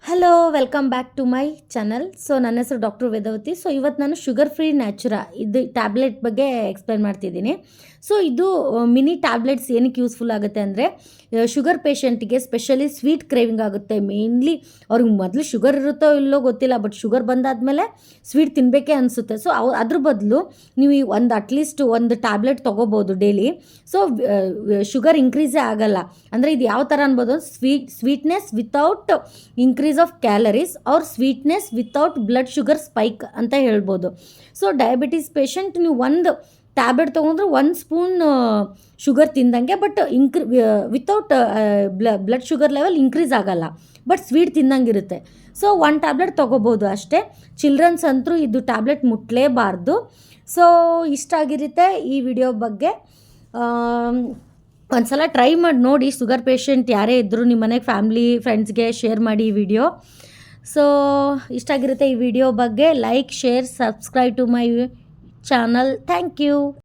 Hello welcome back to my channel. So ನನ್ನ ಹೆಸರು doctor Vedavathi. So ಇವತ್ತು ನಾನು ಶುಗರ್ ಫ್ರೀ ನ್ಯಾಚುರಾ ಇದು ಟ್ಯಾಬ್ಲೆಟ್ ಬಗ್ಗೆ ಎಕ್ಸ್ಪ್ಲೇನ್ ಮಾಡ್ತಿದ್ದೀನಿ. ಸೊ ಇದು ಮಿನಿ ಟ್ಯಾಬ್ಲೆಟ್ಸ್ ಏನಕ್ಕೆ ಯೂಸ್ಫುಲ್ ಆಗುತ್ತೆ ಅಂದರೆ ಶುಗರ್ ಪೇಷಂಟಿಗೆ ಸ್ಪೆಷಲಿ ಸ್ವೀಟ್ ಕ್ರೇವಿಂಗ್ ಆಗುತ್ತೆ. ಮೇನ್ಲಿ ಅವ್ರಿಗೆ ಮೊದಲು ಶುಗರ್ ಇರುತ್ತೋ ಇಲ್ಲೋ ಗೊತ್ತಿಲ್ಲ, ಬಟ್ ಶುಗರ್ ಬಂದಾದಮೇಲೆ ಸ್ವೀಟ್ ತಿನ್ನಬೇಕೇ ಅನಿಸುತ್ತೆ. ಸೊ ಅದ್ರ ಬದಲು ನೀವು ಒಂದು ಅಟ್ಲೀಸ್ಟ್ ಒಂದು ಟ್ಯಾಬ್ಲೆಟ್ ತೊಗೋಬೋದು ಡೈಲಿ. ಸೊ ಶುಗರ್ ಇನ್ಕ್ರೀಸೇ ಆಗಲ್ಲ. ಅಂದರೆ ಇದು ಯಾವ ಥರ ಅನ್ಬೋದು, sweetness without increase of calories or sweetness without blood sugar spike ಅಂತ ಹೇಳ್ಬೋದು. ಸೊ ಡಯಾಬಿಟೀಸ್ ಪೇಷಂಟ್ ನೀವು ಒಂದು ಟ್ಯಾಬ್ಲೆಟ್ ತೊಗೊಂಡ್ರೆ 1 ಸ್ಪೂನ್ ಶುಗರ್ ತಿಂದಂಗೆ, but without blood sugar level increase ಆಗಲ್ಲ, ಬಟ್ ಸ್ವೀಟ್ ತಿಂದಂಗಿರುತ್ತೆ. ಸೊ 1 ಟ್ಯಾಬ್ಲೆಟ್ ತೊಗೋಬೋದು ಅಷ್ಟೇ. ಚಿಲ್ಡ್ರನ್ಸ್ ಅಂತೂ ಇದು ಟ್ಯಾಬ್ಲೆಟ್ ಮುಟ್ಟಲೇಬಾರ್ದು. ಸೊ ಇಷ್ಟ ಆಗಿರುತ್ತೆ ಈ ವಿಡಿಯೋ ಬಗ್ಗೆ. ಒಂದ್ಸಲ ಟ್ರೈ ಮಾಡಿ ನೋಡಿ. ಶುಗರ್ ಪೇಷಂಟ್ ಯಾರೇ ಇದ್ದರೂ ನಿಮ್ಮ ಮನೆಗೆ ಫ್ಯಾಮ್ಲಿ ಫ್ರೆಂಡ್ಸ್ಗೆ ಶೇರ್ ಮಾಡಿ ಈ ವಿಡಿಯೋ. ಸೊ ಇಷ್ಟ ಆಗಿರುತ್ತೆ ಈ ವಿಡಿಯೋ ಬಗ್ಗೆ. Like, share, subscribe to my channel. Thank you.